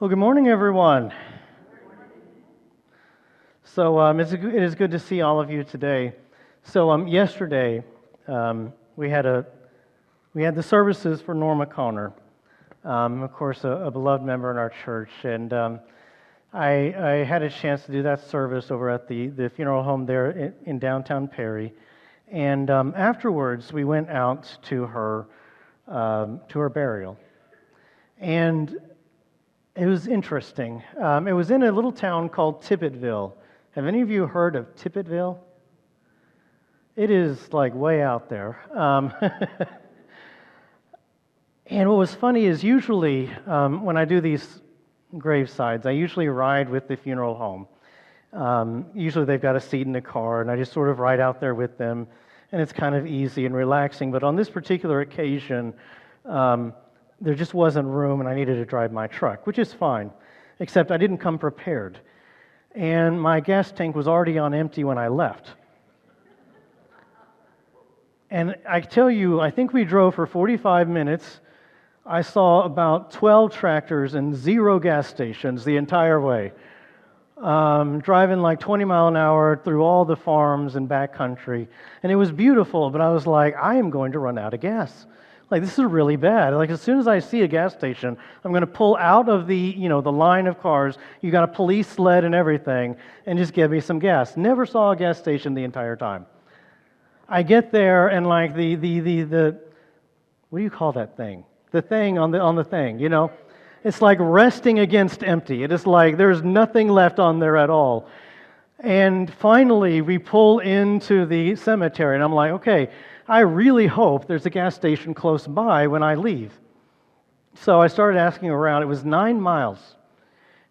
Well, good morning, everyone. It is good to see all of you today. Yesterday we had the services for Norma Connor, of course, a beloved member in our church, and I had a chance to do that service over at the funeral home there in downtown Perry, and afterwards we went out to her burial, and it was interesting. It was in a little town called Tippetville. Have any of you heard of Tippetville? It is like way out there. And what was funny is usually when I do these gravesides, I usually ride with the funeral home. Usually they've got a seat in the car, and I just sort of ride out there with them, and it's kind of easy and relaxing. But on this particular occasion, there just wasn't room, and I needed to drive my truck, which is fine, except I didn't come prepared. And my gas tank was already on empty when I left. And I tell you, I think we drove for 45 minutes. I saw about 12 tractors and 0 gas stations the entire way. Driving like 20 mile an hour through all the farms and backcountry. And it was beautiful, but I was like, I am going to run out of gas. Like, this is really bad. Like, as soon as I see a gas station, I'm going to pull out of the line of cars. You got a police sled and everything, and just give me some gas. Never saw a gas station the entire time. I get there, and like the what do you call that thing? The thing on the thing, It's like resting against empty. It is like there's nothing left on there at all. And finally, we pull into the cemetery, and I'm like, okay, I really hope there's a gas station close by when I leave. So I started asking around. It was 9 miles.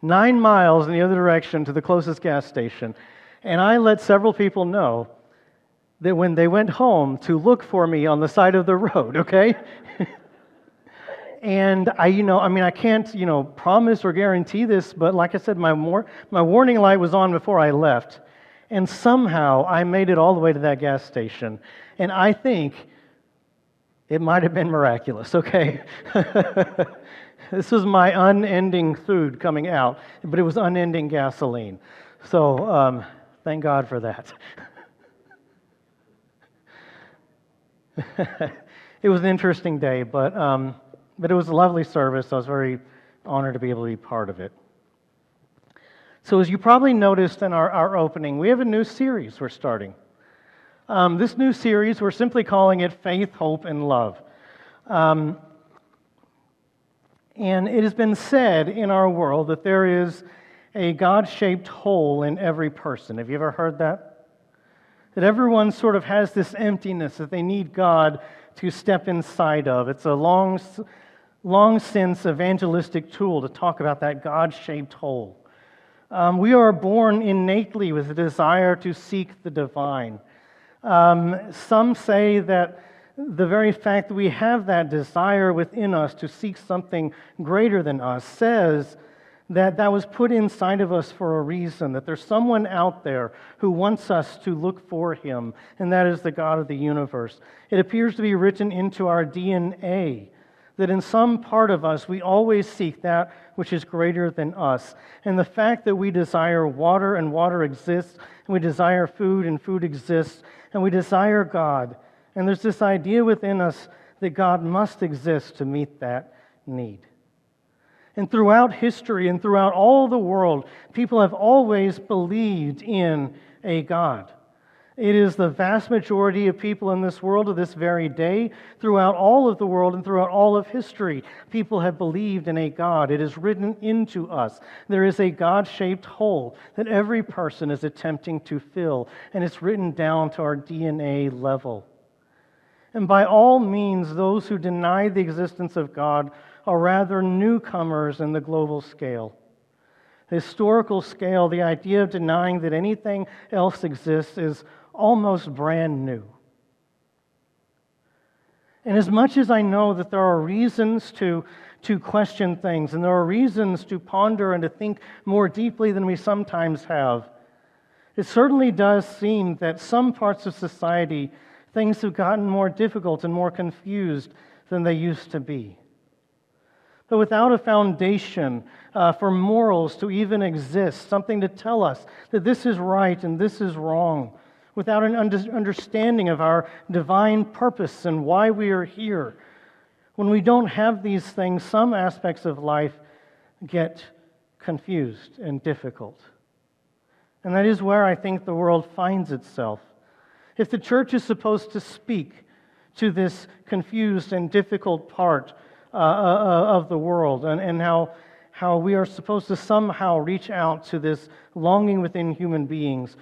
9 miles in the other direction to the closest gas station. And I let several people know that when they went home to look for me on the side of the road, okay? And I can't, promise or guarantee this, but like I said, my warning light was on before I left. And somehow I made it all the way to that gas station. And I think it might have been miraculous, okay? This was my unending food coming out, but it was unending gasoline. So thank God for that. It was an interesting day, but it was a lovely service. I was very honored to be able to be part of it. So as you probably noticed in our opening, we have a new series we're starting. This new series, we're simply calling it Faith, Hope, and Love. And it has been said in our world that there is a God-shaped hole in every person. Have you ever heard that? That everyone sort of has this emptiness that they need God to step inside of. It's a long since evangelistic tool to talk about that God-shaped hole. We are born innately with a desire to seek the divine. Some say that the very fact that we have that desire within us to seek something greater than us says that was put inside of us for a reason, that there's someone out there who wants us to look for him, and that is the God of the universe. It appears to be written into our DNA that in some part of us we always seek that which is greater than us. And the fact that we desire water and water exists, and we desire food and food exists, and we desire God. And there's this idea within us that God must exist to meet that need. And throughout history and throughout all the world, people have always believed in a God. It is the vast majority of people in this world to this very day, throughout all of the world and throughout all of history, people have believed in a God. It is written into us. There is a God-shaped hole that every person is attempting to fill, and it's written down to our DNA level. And by all means, those who deny the existence of God are rather newcomers in the global scale. The historical scale, the idea of denying that anything else exists is almost brand new. And as much as I know that there are reasons to question things, and there are reasons to ponder and to think more deeply than we sometimes have, it certainly does seem that some parts of society, things have gotten more difficult and more confused than they used to be. but without a foundation for morals to even exist, something to tell us that this is right and this is wrong, without an understanding of our divine purpose and why we are here. When we don't have these things, some aspects of life get confused and difficult. And that is where I think the world finds itself. If the church is supposed to speak to this confused and difficult part of the world, and how we are supposed to somehow reach out to this longing within human beings,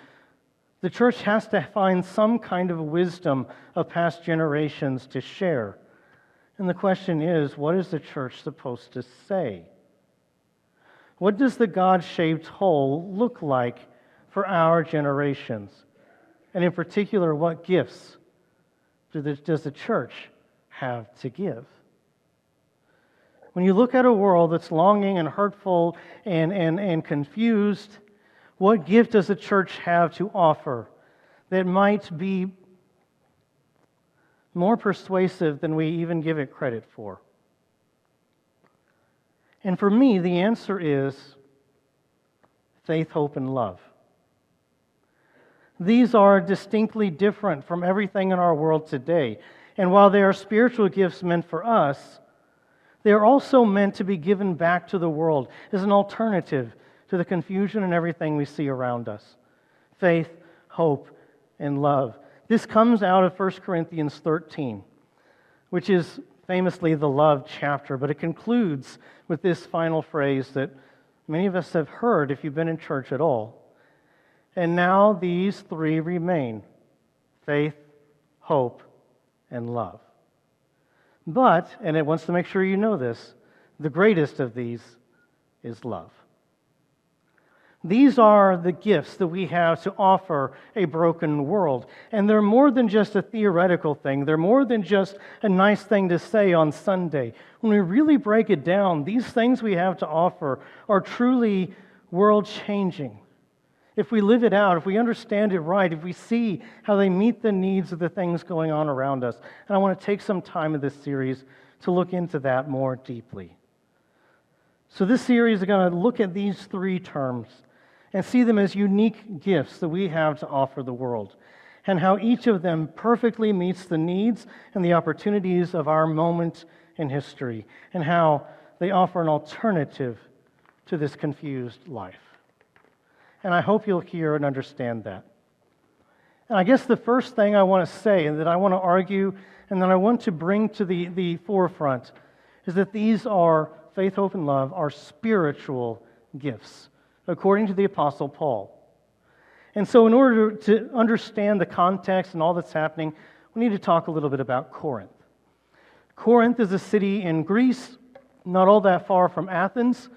the church has to find some kind of wisdom of past generations to share. And the question is, what is the church supposed to say? What does the God-shaped whole look like for our generations? And in particular, what gifts does the church have to give? When you look at a world that's longing and hurtful and confused, what gift does the church have to offer that might be more persuasive than we even give it credit for? And for me, the answer is faith, hope, and love. These are distinctly different from everything in our world today. And while they are spiritual gifts meant for us, they are also meant to be given back to the world as an alternative to the confusion and everything we see around us. Faith, hope, and love. This comes out of 1 Corinthians 13, which is famously the love chapter, but it concludes with this final phrase that many of us have heard if you've been in church at all. And now these three remain: faith, hope, and love. But, and it wants to make sure you know this, the greatest of these is love. These are the gifts that we have to offer a broken world. And they're more than just a theoretical thing. They're more than just a nice thing to say on Sunday. When we really break it down, these things we have to offer are truly world-changing. If we live it out, if we understand it right, if we see how they meet the needs of the things going on around us. And I want to take some time in this series to look into that more deeply. So this series is going to look at these three terms and see them as unique gifts that we have to offer the world, and how each of them perfectly meets the needs and the opportunities of our moment in history, and how they offer an alternative to this confused life. And I hope you'll hear and understand that. And I guess the first thing I want to say, and that I want to argue, and that I want to bring to the forefront, is that these are, faith, hope, and love, are spiritual gifts, according to the Apostle Paul. And so in order to understand the context and all that's happening, we need to talk a little bit about Corinth. Corinth is a city in Greece, not all that far from Athens.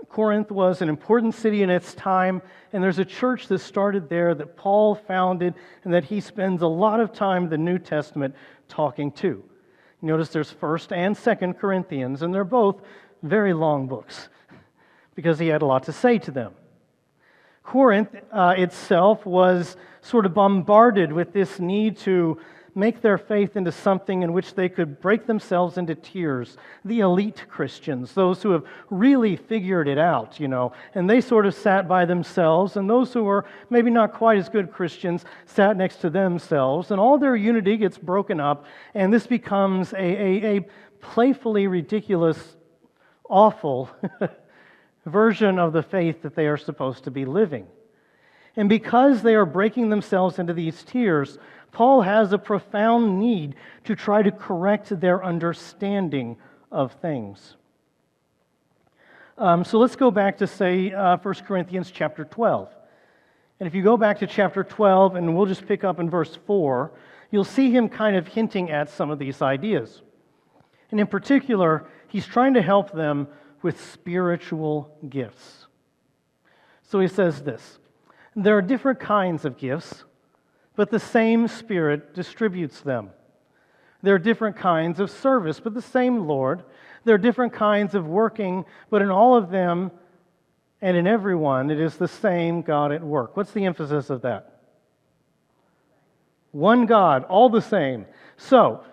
Corinth was an important city in its time, and there's a church that started there that Paul founded and that he spends a lot of time in the New Testament talking to. Notice there's 1st and 2nd Corinthians, and they're both very long books because he had a lot to say to them. Corinth itself was sort of bombarded with this need to make their faith into something in which they could break themselves into tears. The elite Christians, those who have really figured it out, and they sort of sat by themselves, and those who were maybe not quite as good Christians sat next to themselves, and all their unity gets broken up, and this becomes a playfully ridiculous, awful version of the faith that they are supposed to be living. And because they are breaking themselves into these tears, Paul has a profound need to try to correct their understanding of things. So let's go back to, say, 1 Corinthians chapter 12. And if you go back to chapter 12, and we'll just pick up in verse 4, you'll see him kind of hinting at some of these ideas. And in particular, he's trying to help them with spiritual gifts. So he says this: there are different kinds of gifts, but the same Spirit distributes them. There are different kinds of service, but the same Lord. There are different kinds of working, but in all of them and in everyone, it is the same God at work. What's the emphasis of that? One God, all the same. So,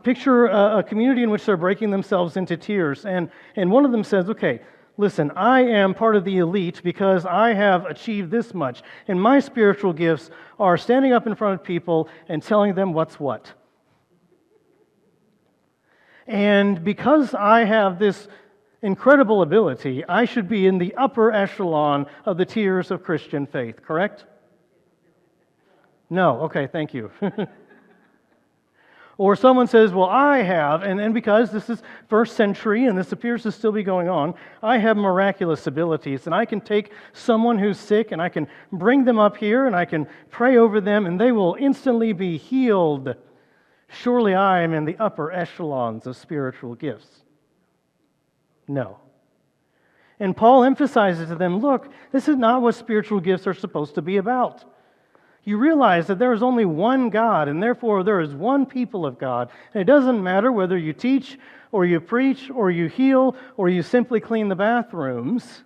Picture a community in which they're breaking themselves into tiers, and one of them says, okay, listen, I am part of the elite because I have achieved this much, and my spiritual gifts are standing up in front of people and telling them what's what. And because I have this incredible ability, I should be in the upper echelon of the tiers of Christian faith, correct? No, okay, thank you. Or someone says, well, I have, and because this is first century and this appears to still be going on, I have miraculous abilities, and I can take someone who's sick and I can bring them up here and I can pray over them and they will instantly be healed. Surely I am in the upper echelons of spiritual gifts. No. And Paul emphasizes to them, look, this is not what spiritual gifts are supposed to be about. You realize that there is only one God, and therefore there is one people of God. And it doesn't matter whether you teach, or you preach, or you heal, or you simply clean the bathrooms.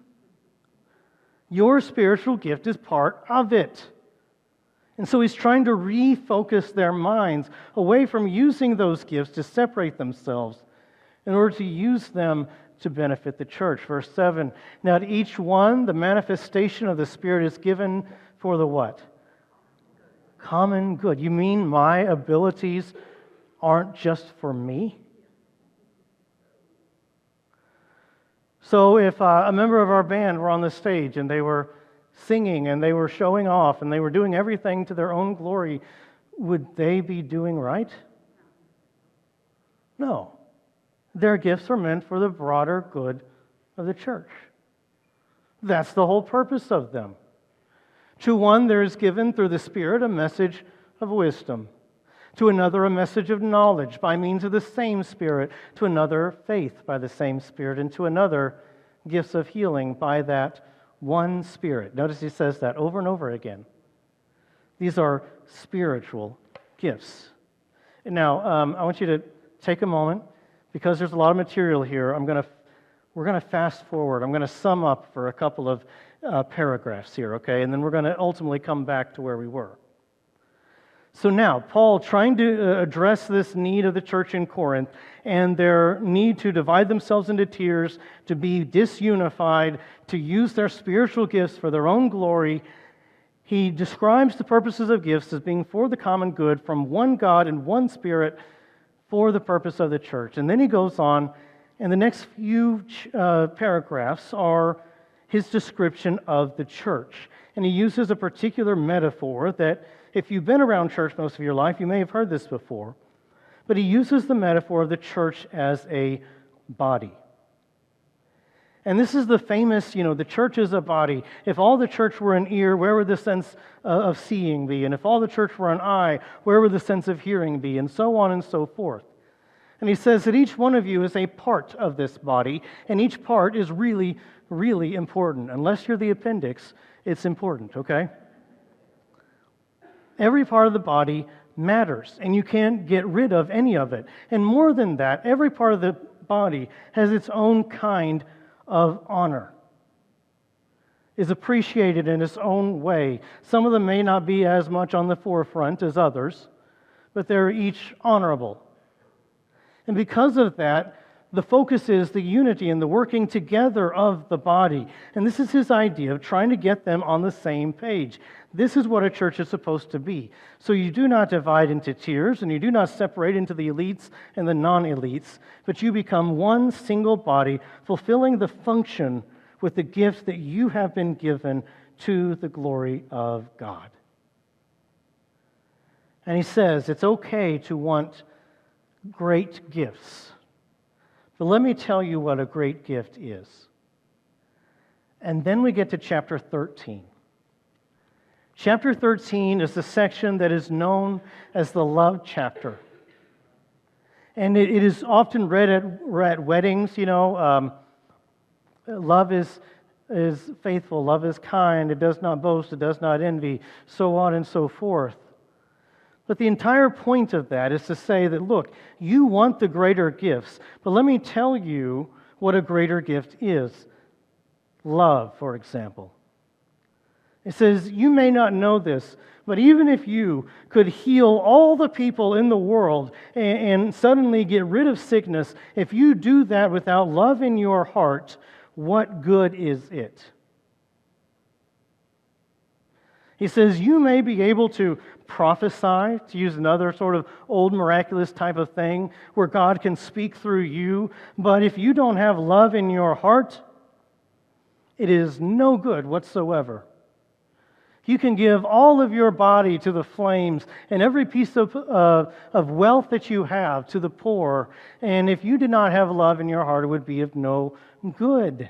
Your spiritual gift is part of it. And so he's trying to refocus their minds away from using those gifts to separate themselves in order to use them to benefit the church. Verse 7, now to each one, the manifestation of the Spirit is given for the what? Common good. You mean my abilities aren't just for me? So if a member of our band were on the stage and they were singing and they were showing off and they were doing everything to their own glory, would they be doing right? No. Their gifts are meant for the broader good of the church. That's the whole purpose of them. To one, there is given through the Spirit a message of wisdom. To another, a message of knowledge by means of the same Spirit. To another, faith by the same Spirit. And to another, gifts of healing by that one Spirit. Notice he says that over and over again. These are spiritual gifts. And now, I want you to take a moment, because there's a lot of material here. We're going to fast forward. I'm going to sum up for a couple of paragraphs here, okay? And then we're going to ultimately come back to where we were. So now, Paul, trying to address this need of the church in Corinth and their need to divide themselves into tiers, to be disunified, to use their spiritual gifts for their own glory, he describes the purposes of gifts as being for the common good from one God and one Spirit for the purpose of the church. And then he goes on, and the next few paragraphs are his description of the church. And he uses a particular metaphor that, if you've been around church most of your life, you may have heard this before. But he uses the metaphor of the church as a body. And this is the famous, the church is a body. If all the church were an ear, where would the sense of seeing be? And if all the church were an eye, where would the sense of hearing be? And so on and so forth. And he says that each one of you is a part of this body, and each part is really, really important. Unless you're the appendix, it's important, okay? Every part of the body matters, and you can't get rid of any of it. And more than that, every part of the body has its own kind of honor, is appreciated in its own way. Some of them may not be as much on the forefront as others, but they're each honorable. And because of that, the focus is the unity and the working together of the body. And this is his idea of trying to get them on the same page. This is what a church is supposed to be. So you do not divide into tiers, and you do not separate into the elites and the non-elites, but you become one single body, fulfilling the function with the gifts that you have been given to the glory of God. And he says it's okay to want great gifts. But let me tell you what a great gift is. And then we get to chapter 13. Chapter 13 is the section that is known as the love chapter. And it is often read at weddings, love is faithful, love is kind, it does not boast, it does not envy, so on and so forth. But the entire point of that is to say that, look, you want the greater gifts, but let me tell you what a greater gift is. Love, for example. It says, you may not know this, but even if you could heal all the people in the world and suddenly get rid of sickness, if you do that without love in your heart, what good is it? He says, you may be able to prophesy, to use another sort of old miraculous type of thing, where God can speak through you, but if you don't have love in your heart, it is no good whatsoever. You can give all of your body to the flames and every piece of wealth that you have to the poor, and if you did not have love in your heart, it would be of no good.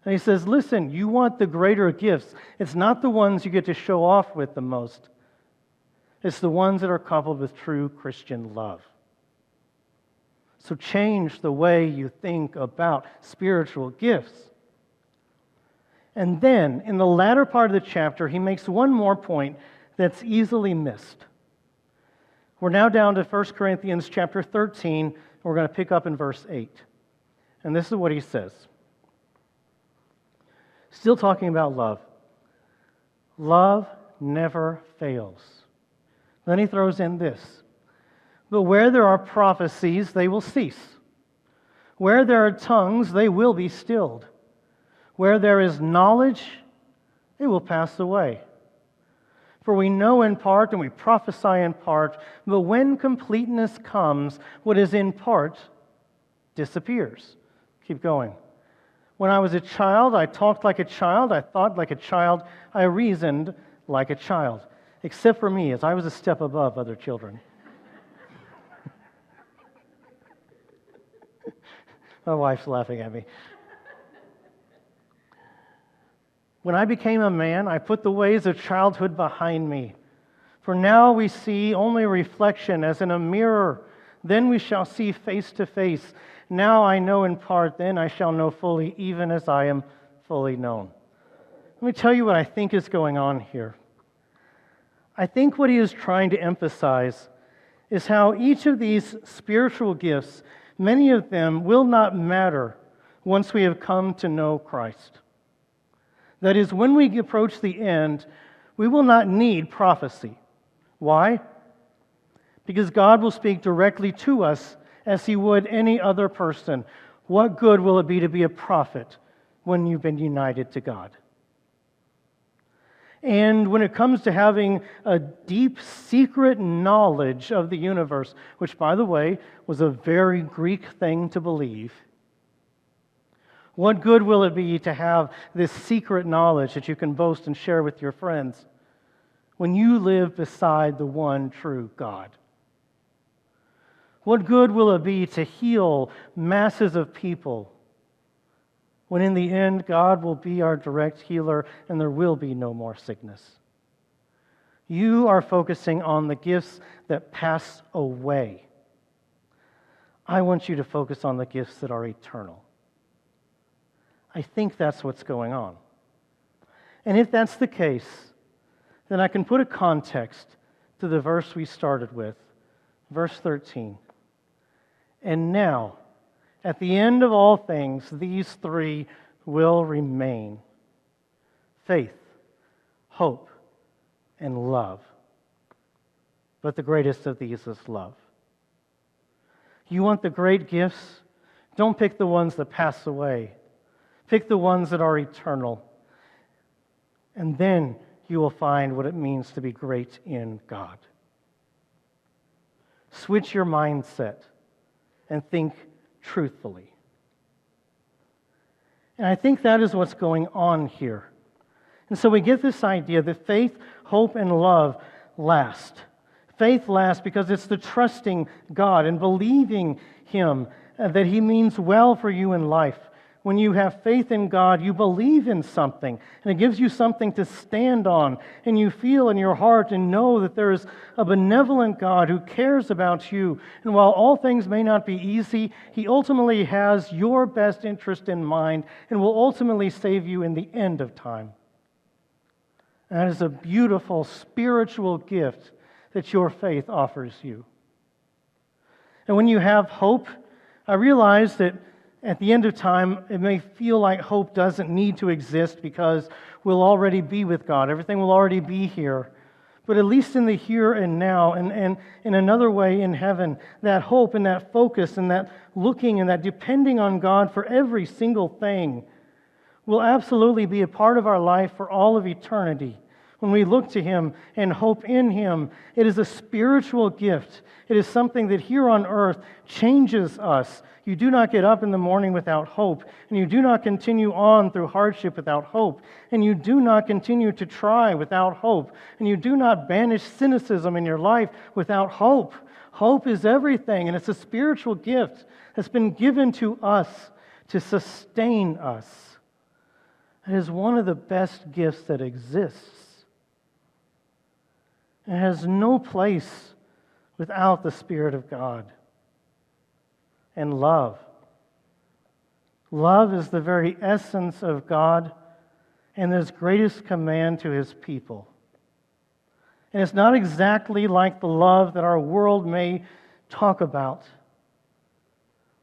And he says, listen, you want the greater gifts. It's not the ones you get to show off with the most. It's the ones that are coupled with true Christian love. So change the way you think about spiritual gifts. And then, in the latter part of the chapter, he makes one more point that's easily missed. We're now down to 1 Corinthians chapter 13. We're going to pick up in verse 8. And this is what he says. Still talking about love. Love never fails. Then he throws in this. But where there are prophecies, they will cease. Where there are tongues, they will be stilled. Where there is knowledge, it will pass away. For we know in part and we prophesy in part, but when completeness comes, what is in part disappears. Keep going. When I was a child, I talked like a child, I thought like a child, I reasoned like a child. Except for me, as I was a step above other children. My wife's laughing at me. When I became a man, I put the ways of childhood behind me. For now we see only reflection as in a mirror. Then we shall see face to face. Now I know in part, then I shall know fully, even as I am fully known. Let me tell you what I think is going on here. I think what he is trying to emphasize is how each of these spiritual gifts, many of them will not matter once we have come to know Christ. That is, when we approach the end, we will not need prophecy. Why? Because God will speak directly to us as he would any other person. What good will it be to be a prophet when you've been united to God? And when it comes to having a deep, secret knowledge of the universe, which, by the way, was a very Greek thing to believe, what good will it be to have this secret knowledge that you can boast and share with your friends when you live beside the one true God? What good will it be to heal masses of people when in the end God will be our direct healer and there will be no more sickness? You are focusing on the gifts that pass away. I want you to focus on the gifts that are eternal. I think that's what's going on. And if that's the case, then I can put a context to the verse we started with, verse 13. And now, at the end of all things, these three will remain: faith, hope, and love. But the greatest of these is love. You want the great gifts? Don't pick the ones that pass away. Pick the ones that are eternal. And then you will find what it means to be great in God. Switch your mindset and think truthfully. And I think that is what's going on here. And so we get this idea that faith, hope, and love last. Faith lasts because it's the trusting God and believing Him that He means well for you in life. When you have faith in God, you believe in something, and it gives you something to stand on, and you feel in your heart and know that there is a benevolent God who cares about you. And while all things may not be easy, He ultimately has your best interest in mind and will ultimately save you in the end of time. And that is a beautiful spiritual gift that your faith offers you. And when you have hope, I realize that at the end of time, it may feel like hope doesn't need to exist because will already be with God. Everything will already be here. But at least in the here and now, and in another way in heaven, that hope and that focus and that looking and that depending on God for every single thing will absolutely be a part of our life for all of eternity. When we look to Him and hope in Him, it is a spiritual gift. It is something that here on earth changes us. You do not get up in the morning without hope, and you do not continue on through hardship without hope, and you do not continue to try without hope, and you do not banish cynicism in your life without hope. Hope is everything, and it's a spiritual gift that's been given to us to sustain us. It is one of the best gifts that exists. It has no place without the Spirit of God. And love. Love is the very essence of God and His greatest command to His people. And it's not exactly like the love that our world may talk about,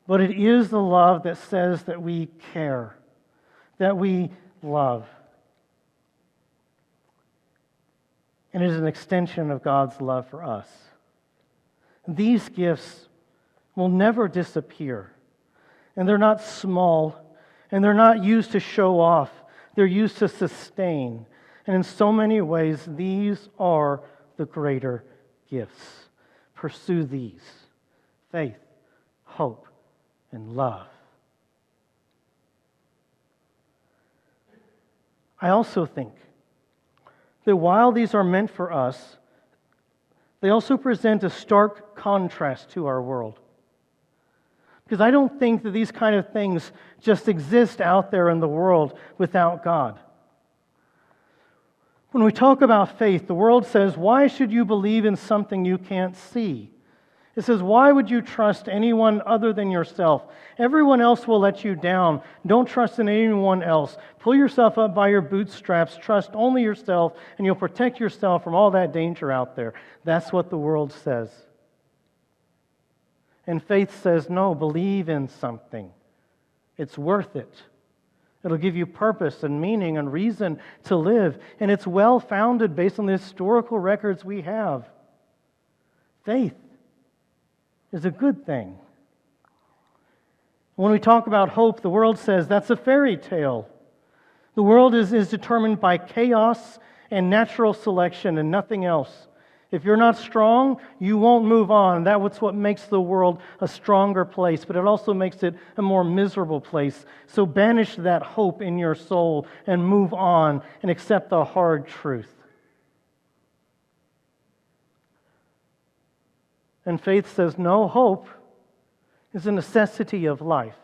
but it is the love that says that we care, that we love. And it is an extension of God's love for us. These gifts will never disappear. And they're not small, and they're not used to show off. They're used to sustain. And in so many ways, these are the greater gifts. Pursue these: faith, hope, and love. I also think that while these are meant for us, they also present a stark contrast to our world. Because I don't think that these kind of things just exist out there in the world without God. When we talk about faith, the world says, why should you believe in something you can't see? It says, why would you trust anyone other than yourself? Everyone else will let you down. Don't trust in anyone else. Pull yourself up by your bootstraps. Trust only yourself, and you'll protect yourself from all that danger out there. That's what the world says. And faith says, no, believe in something. It's worth it. It'll give you purpose and meaning and reason to live. And it's well-founded based on the historical records we have. Faith is a good thing. When we talk about hope, the world says that's a fairy tale. The world is determined by chaos and natural selection and nothing else. If you're not strong, you won't move on. That's what makes the world a stronger place, but it also makes it a more miserable place. So banish that hope in your soul and move on and accept the hard truth. And faith says, no, hope is a necessity of life,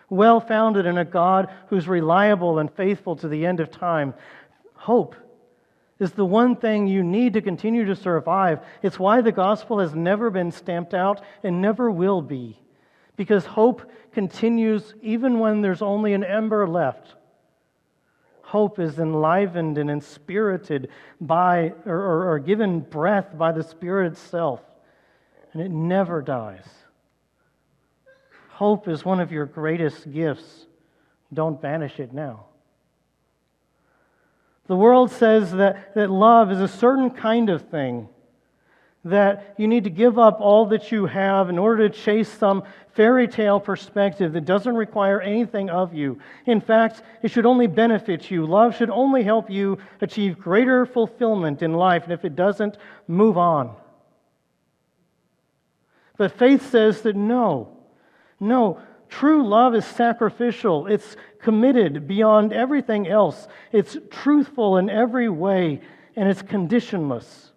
well-founded in a God who's reliable and faithful to the end of time. Hope is the one thing you need to continue to survive. It's why the gospel has never been stamped out and never will be, because hope continues even when there's only an ember left. Hope is enlivened and inspirited by, or given breath by the Spirit itself. And it never dies. Hope is one of your greatest gifts. Don't banish it now. The world says that love is a certain kind of thing, that you need to give up all that you have in order to chase some fairy tale perspective that doesn't require anything of you. In fact, it should only benefit you. Love should only help you achieve greater fulfillment in life, and if it doesn't, move on. But faith says that no, true love is sacrificial. It's committed beyond everything else. It's truthful in every way, and it's conditionless.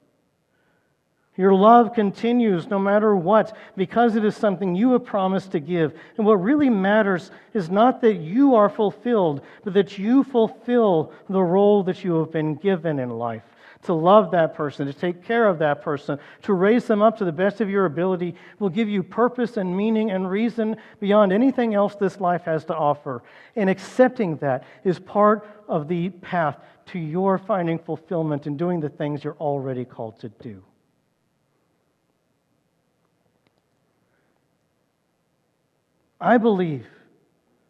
Your love continues no matter what, because it is something you have promised to give. And what really matters is not that you are fulfilled, but that you fulfill the role that you have been given in life. To love that person, to take care of that person, to raise them up to the best of your ability will give you purpose and meaning and reason beyond anything else this life has to offer. And accepting that is part of the path to your finding fulfillment and doing the things you're already called to do. I believe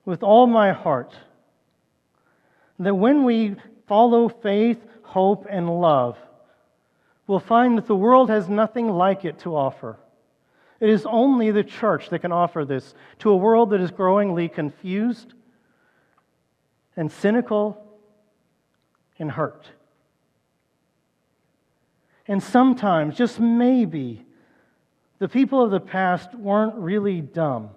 with all my heart that when we follow faith, hope, and love, we'll find that the world has nothing like it to offer. It is only the church that can offer this to a world that is growingly confused and cynical and hurt. And sometimes, just maybe, the people of the past weren't really dumb.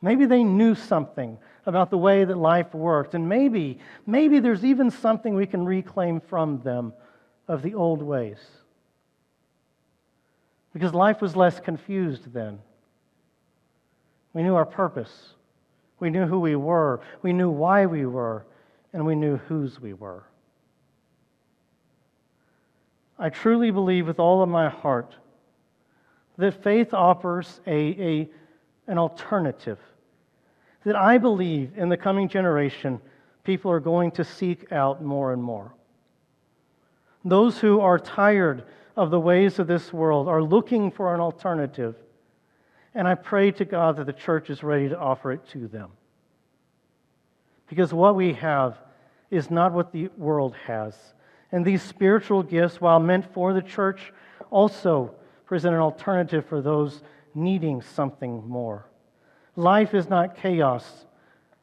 Maybe they knew something about the way that life worked, and maybe there's even something we can reclaim from them of the old ways. Because life was less confused then. We knew our purpose. We knew who we were. We knew why we were. And we knew whose we were. I truly believe with all of my heart that faith offers an alternative. That I believe in the coming generation, people are going to seek out more and more. Those who are tired of the ways of this world are looking for an alternative. And I pray to God that the church is ready to offer it to them. Because what we have is not what the world has. And these spiritual gifts, while meant for the church, also present an alternative for those needing something more. Life is not chaos,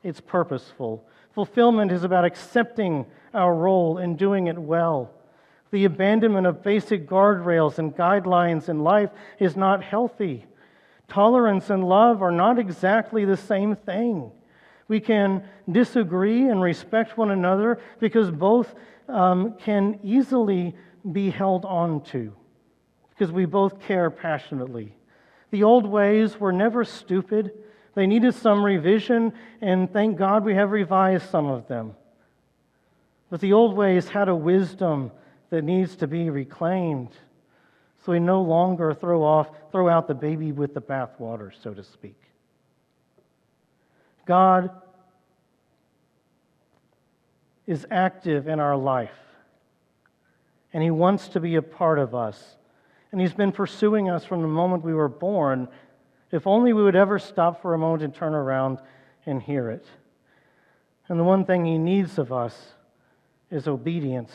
it's purposeful. Fulfillment is about accepting our role and doing it well. The abandonment of basic guardrails and guidelines in life is not healthy. Tolerance and love are not exactly the same thing. We can disagree and respect one another because both can easily be held on to, because we both care passionately. The old ways were never stupid. They needed some revision, and thank God we have revised some of them. But the old ways had a wisdom that needs to be reclaimed, so we no longer throw out the baby with the bathwater, so to speak. God is active in our life, and He wants to be a part of us. And He's been pursuing us from the moment we were born. If only we would ever stop for a moment and turn around and hear it. And the one thing He needs of us is obedience,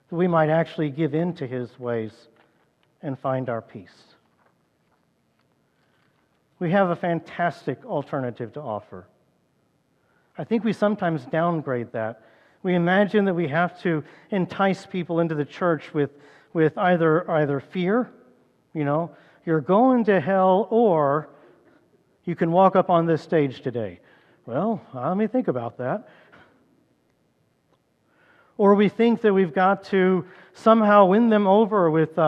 that we might actually give in to His ways and find our peace. We have a fantastic alternative to offer. I think we sometimes downgrade that. We imagine that we have to entice people into the church with either fear, you're going to hell, or you can walk up on this stage today. Well, let me think about that. Or we think that we've got to somehow win them over with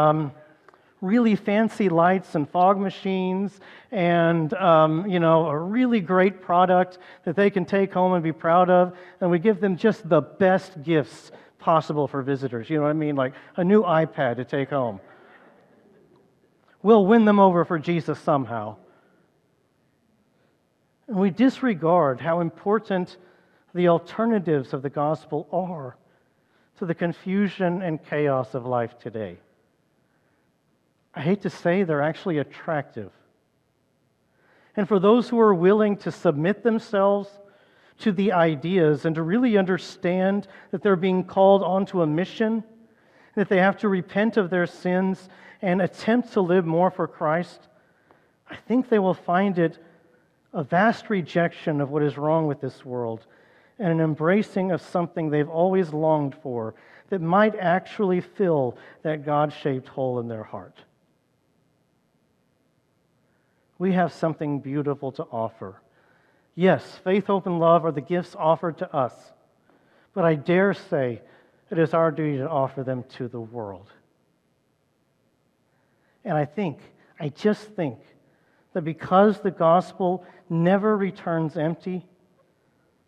really fancy lights and fog machines and a really great product that they can take home and be proud of, and we give them just the best gifts possible for visitors. You know what I mean? Like a new iPad to take home. We'll win them over for Jesus somehow. And we disregard how important the alternatives of the gospel are to the confusion and chaos of life today. I hate to say they're actually attractive. And for those who are willing to submit themselves to the ideas and to really understand that they're being called onto a mission, that they have to repent of their sins and attempt to live more for Christ, I think they will find it a vast rejection of what is wrong with this world and an embracing of something they've always longed for that might actually fill that God-shaped hole in their heart. We have something beautiful to offer. Yes, faith, hope, and love are the gifts offered to us, but I dare say it is our duty to offer them to the world. And I just think that because the gospel never returns empty,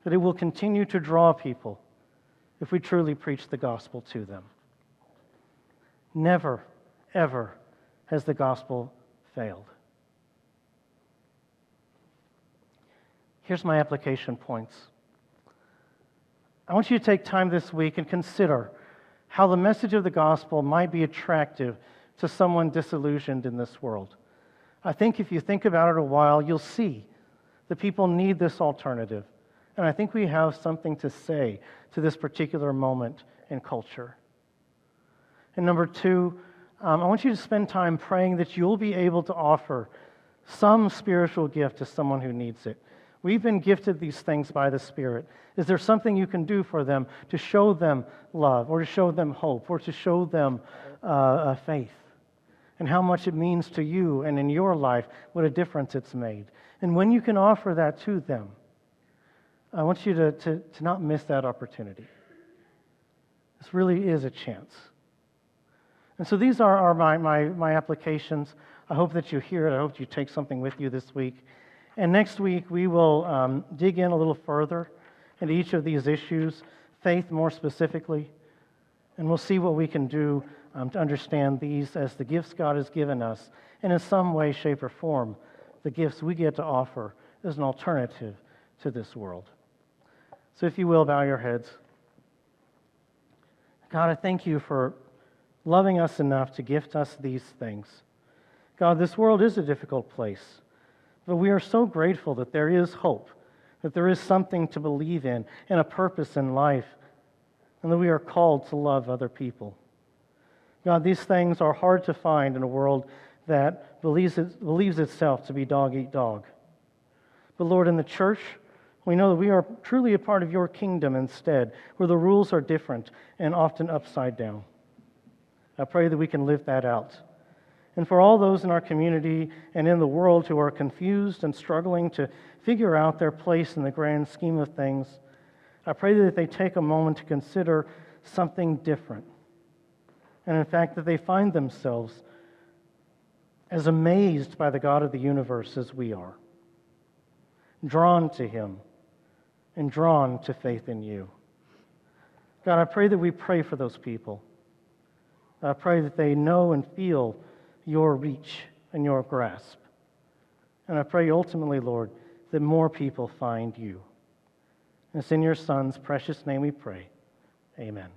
that it will continue to draw people if we truly preach the gospel to them. Never, ever has the gospel failed. Here's my application points. I want you to take time this week and consider how the message of the gospel might be attractive to someone disillusioned in this world. I think if you think about it a while, you'll see that people need this alternative. And I think we have something to say to this particular moment in culture. And number two, I want you to spend time praying that you'll be able to offer some spiritual gift to someone who needs it. We've been gifted these things by the Spirit. Is there something you can do for them to show them love, or to show them hope, or to show them faith? And how much it means to you and in your life, what a difference it's made. And when you can offer that to them, I want you to not miss that opportunity. This really is a chance. And so these are my applications. I hope that you hear it. I hope you take something with you this week. And next week, we will dig in a little further into each of these issues, faith more specifically, and we'll see what we can do to understand these as the gifts God has given us, and in some way, shape, or form, the gifts we get to offer as an alternative to this world. So if you will, bow your heads. God, I thank you for loving us enough to gift us these things. God, this world is a difficult place, but we are so grateful that there is hope, that there is something to believe in and a purpose in life, and that we are called to love other people. God, these things are hard to find in a world that believes itself to be dog eat dog. But Lord, in the church, we know that we are truly a part of your kingdom instead, where the rules are different and often upside down. I pray that we can live that out. And for all those in our community and in the world who are confused and struggling to figure out their place in the grand scheme of things, I pray that they take a moment to consider something different. And in fact, that they find themselves as amazed by the God of the universe as we are, drawn to Him and drawn to faith in you. God, I pray that we pray for those people. I pray that they know and feel your reach and your grasp. And I pray ultimately, Lord, that more people find you. And it's in your Son's precious name we pray. Amen.